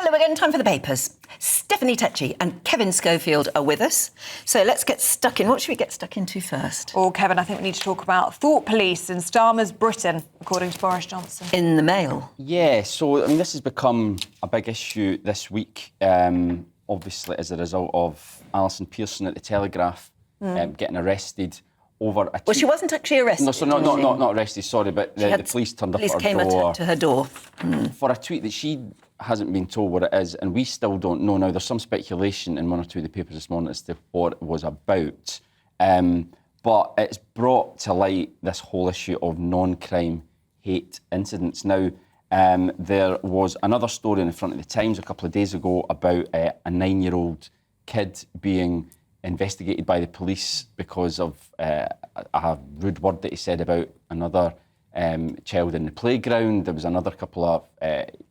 Hello again, time for the papers. Stephanie Tetchy and Kevin Schofield are with us. So let's get stuck in. What should we get stuck into first? Oh, Kevin, I think we need to talk about thought police in Starmer's Britain, according to Boris Johnson. In the Mail. Yeah, so, I mean, this has become a big issue this week, obviously as a result of Alison Pearson at the Telegraph getting arrested over a tweet. Well, she wasn't actually arrested. No, so not arrested, sorry, but the police turned up at her door. Police came to her door. For a tweet that she hasn't been told what it is, and we still don't know. Now, there's some speculation in one or two of the papers this morning as to what it was about, but it's brought to light this whole issue of non-crime hate incidents. Now, there was another story in the front of the Times a couple of days ago about a 9-year-old kid being investigated by the police because of a rude word that he said about another child in the playground. There was another couple of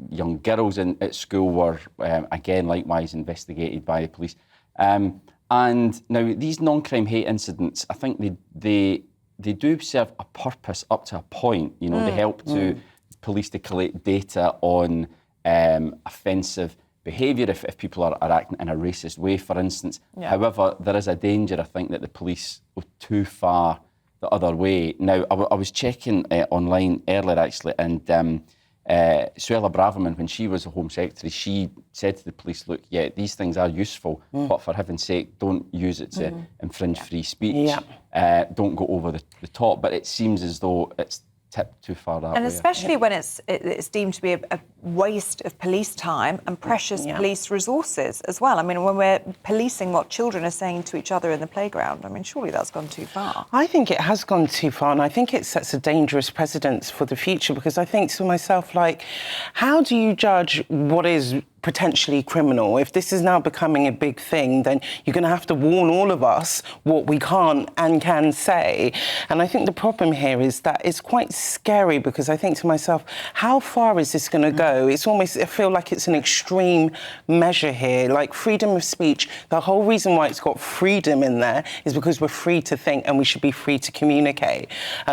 young girls at school were, again, likewise investigated by the police. And now, these non-crime hate incidents, I think they do serve a purpose up to a point. You know, they help to police to collect data on offensive behaviour if people are acting in a racist way, for instance. Yeah. However, there is a danger, I think, that the police go too far the other way. Now, I was checking online earlier, actually, and Suella Braverman, when she was the Home Secretary, she said to the police, look, yeah, these things are useful, but for heaven's sake, don't use it to infringe free speech. Yeah. Don't go over the top. But it seems as though it's tipped too far that way. And especially when it's deemed to be a waste of police time and precious police resources as well. I mean, when we're policing what children are saying to each other in the playground, I mean, surely that's gone too far. I think it has gone too far, and I think it sets a dangerous precedent for the future, because I think to myself, like, how do you judge what is potentially criminal? If this is now becoming a big thing, then you're going to have to warn all of us what we can't and can say. And I think the problem here is that it's quite scary, because I think to myself, how far is this going to go? It's almost, I feel like it's an extreme measure here. Like, freedom of speech, the whole reason why it's got freedom in there is because we're free to think and we should be free to communicate.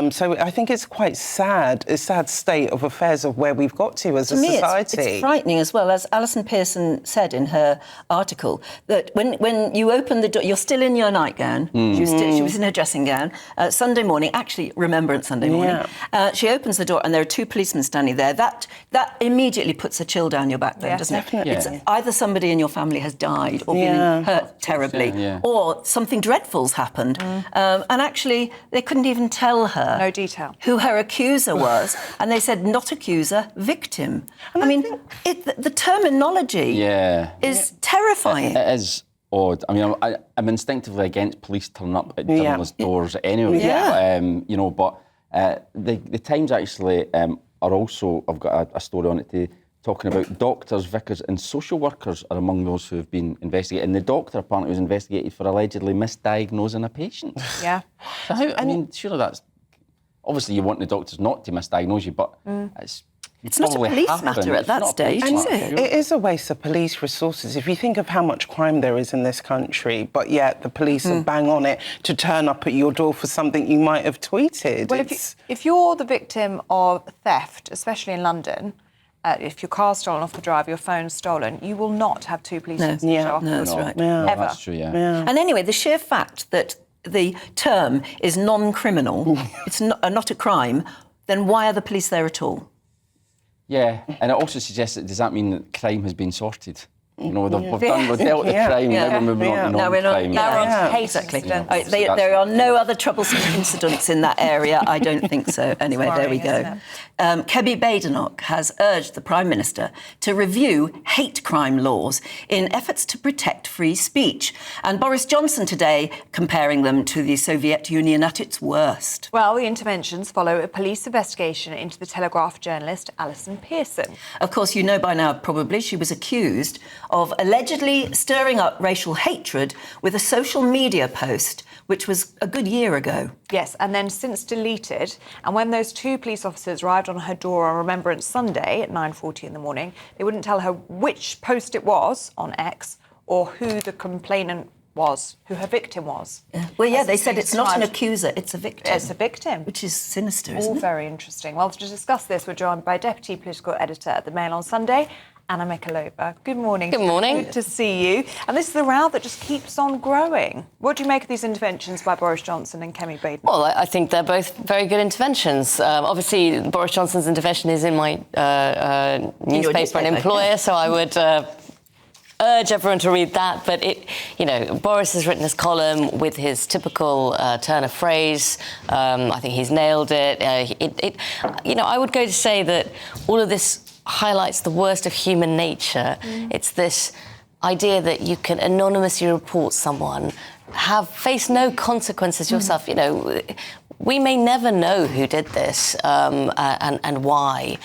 So I think it's quite sad, a sad state of affairs of where we've got to as a society. It's frightening as well, as Alison Pearson said in her article, that when you open the door, you're still in your nightgown. She was in her dressing gown. Sunday morning, actually, Remembrance Sunday morning, she opens the door and there are two policemen standing there. That immediately puts a chill down your back then, doesn't it? Definitely. It's either somebody in your family has died or been hurt terribly, or something dreadful's happened. And actually, they couldn't even tell her no detail who her accuser was. And they said, not accuser, victim. And I mean, the terminology is terrifying. It is odd. I mean, I'm instinctively against police turning up at journalists' doors anyway. You know, but the Times actually are also, I've got a story on it today, talking about doctors, vicars and social workers are among those who have been investigated. And the doctor apparently was investigated for allegedly misdiagnosing a patient. Yeah. So how, I mean, surely that's... Obviously, you want the doctors not to misdiagnose you, but it's not a police matter at that stage, is it? It is a waste of police resources. If you think of how much crime there is in this country, but yet the police are bang on it to turn up at your door for something you might have tweeted. Well, if you're the victim of theft, especially in London, if your car's stolen off the drive, your phone's stolen, you will not have two police officers show up. No, that's right. No, ever. That's true, And anyway, the sheer fact that the term is non-criminal, it's not a crime, then why are the police there at all? Yeah, and it also suggests that does that mean that crime has been sorted? You know, we've dealt with crime, now we're moving on to non-crime. Now we're on to hate. Exactly. There are no other troublesome incidents in that area. I don't think so. Anyway, there we go. Kebby Badenoch has urged the Prime Minister to review hate crime laws in efforts to protect free speech. And Boris Johnson today comparing them to the Soviet Union at its worst. Well, the interventions follow a police investigation into the Telegraph journalist Alison Pearson. Of course, you know by now, probably, she was accused of allegedly stirring up racial hatred with a social media post, which was a good year ago. Yes, and then since deleted. And when those two police officers arrived on her door on Remembrance Sunday at 9:40 in the morning, they wouldn't tell her which post it was on X or who the complainant was, who her victim was. Yeah. Well, yeah, they said it's not an accuser, it's a victim. It's a victim. Which is sinister, isn't it? All very interesting. Well, to discuss this, we're joined by Deputy Political Editor at The Mail on Sunday, Anna Mikalova. Good morning. Good morning. Good to see you. And this is the row that just keeps on growing. What do you make of these interventions by Boris Johnson and Kemi Badenoch? Well, I think they're both very good interventions. Obviously, Boris Johnson's intervention is in my newspaper and employer, so I would urge everyone to read that. But Boris has written his column with his typical turn of phrase. I think he's nailed it. I would go to say that all of this highlights the worst of human nature. It's this idea that you can anonymously report someone, face no consequences yourself. We may never know who did this and why.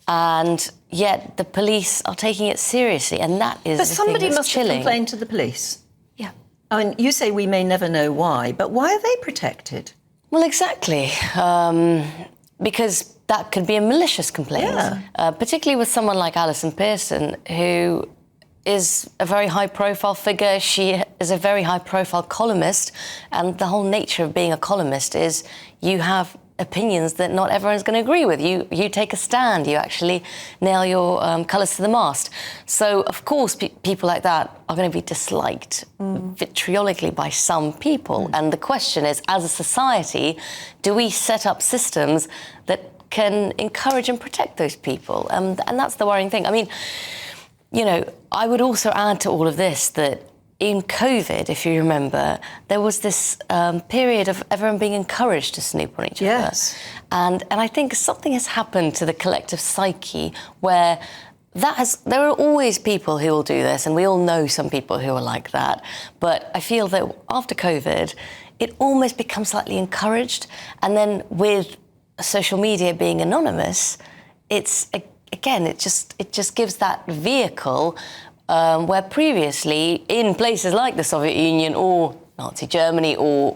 And yet the police are taking it seriously, and that is But the somebody thing that's must chilling. have complained to the police. Yeah. I mean, you say we may never know why, but why are they protected? Well, exactly. Because that could be a malicious complaint, particularly with someone like Alison Pearson, who is a very high-profile figure. She is a very high-profile columnist, and the whole nature of being a columnist is you have opinions that not everyone's going to agree with. You take a stand. You actually nail your colours to the mast. So, of course, people like that are going to be disliked vitriolically by some people. And the question is, as a society, do we set up systems that can encourage and protect those people? And that's the worrying thing. I mean, I would also add to all of this that in COVID, if you remember, there was this period of everyone being encouraged to snoop on each other. Yes. And I think something has happened to the collective psyche where there are always people who will do this, and we all know some people who are like that. But I feel that after COVID, it almost becomes slightly encouraged. And then with social media being anonymous, it just gives that vehicle where previously, in places like the Soviet Union or Nazi Germany or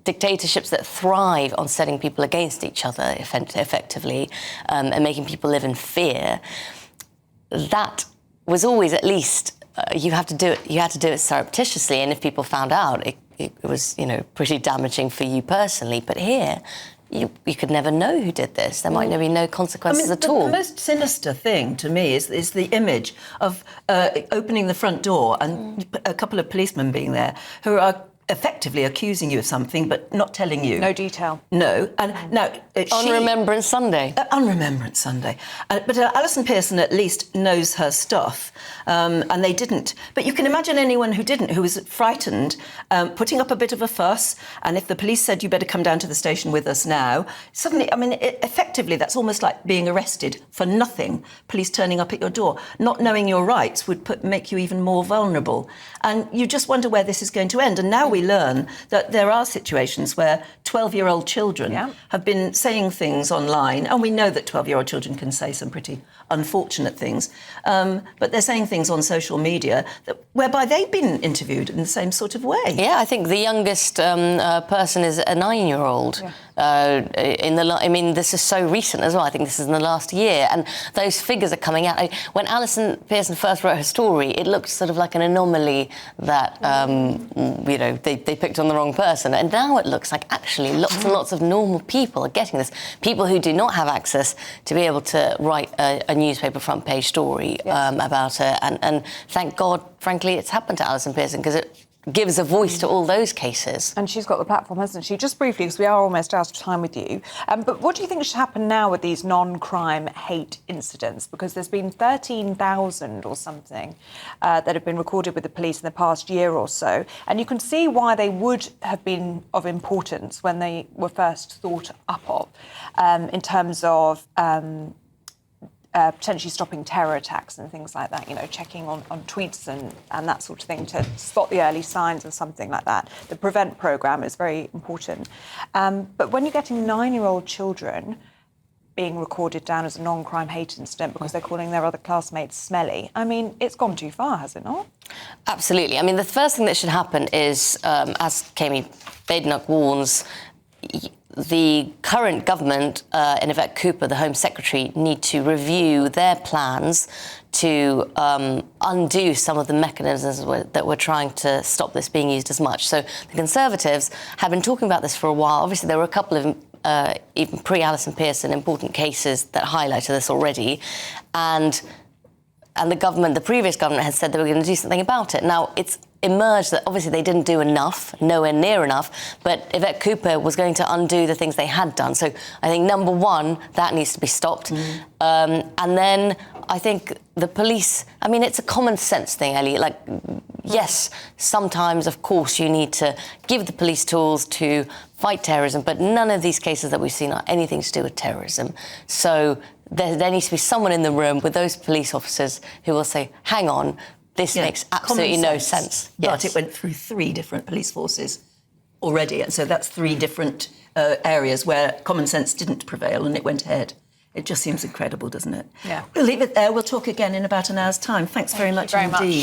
dictatorships that thrive on setting people against each other effectively and making people live in fear, that was always at least you had to do it surreptitiously, and if people found out, it was pretty damaging for you personally. But here, you could never know who did this. There might be no consequences at all. The most sinister thing to me is the image of opening the front door and a couple of policemen being there who are effectively accusing you of something but not telling you. No detail. No. And now... On Remembrance Sunday. On Remembrance Sunday. But Alison Pearson at least knows her stuff, and they didn't. But you can imagine anyone who didn't, who was frightened, putting up a bit of a fuss, and if the police said, you better come down to the station with us now, suddenly, effectively, that's almost like being arrested for nothing. Police turning up at your door. Not knowing your rights would make you even more vulnerable. And you just wonder where this is going to end. And now we learn that there are situations where 12-year-old children have been saying things online, and we know that 12-year-old children can say some pretty unfortunate things, but they're saying things on social media whereby they've been interviewed in the same sort of way. Yeah, I think the youngest person is a 9-year-old. This is so recent as well. I think this is in the last year, and those figures are coming out. When Alison Pearson first wrote her story, it looked sort of like an anomaly that they picked on the wrong person, and now it looks like actually lots and lots of normal people are getting this. People who do not have access to be able to write a newspaper front page story about it, and thank God, frankly, it's happened to Alison Pearson, because it gives a voice to all those cases. And she's got the platform, hasn't she? Just briefly, because we are almost out of time with you, but what do you think should happen now with these non-crime hate incidents? Because there's been 13,000 or something that have been recorded with the police in the past year or so, and you can see why they would have been of importance when they were first thought up of, in terms of potentially stopping terror attacks and things like that, checking on tweets and that sort of thing to spot the early signs of something like that. The PREVENT programme is very important. But when you're getting 9-year-old children being recorded down as a non-crime hate incident because they're calling their other classmates smelly, it's gone too far, has it not? Absolutely. The first thing that should happen is, as Kemi Badenoch warns, the current government, in Yvette Cooper, the Home Secretary, need to review their plans to undo some of the mechanisms that we're trying to stop this being used as much. So the Conservatives have been talking about this for a while. Obviously, there were a couple of, even pre-Alison Pearson, important cases that highlighted this already. And and the previous government had said they were going to do something about it. Now, it's emerged that obviously they didn't do enough, nowhere near enough, but Yvette Cooper was going to undo the things they had done. So I think, number one, that needs to be stopped. And then I think the police, I mean, it's a common sense thing, Ellie. Like, yes, sometimes, of course, you need to give the police tools to fight terrorism, but none of these cases that we've seen are anything to do with terrorism. So there needs to be someone in the room with those police officers who will say, hang on, this makes absolutely no sense. But it went through 3 different police forces already, and so that's 3 different areas where common sense didn't prevail and it went ahead. It just seems incredible, doesn't it? Yeah. We'll leave it there. We'll talk again in about an hour's time. Thanks very much indeed.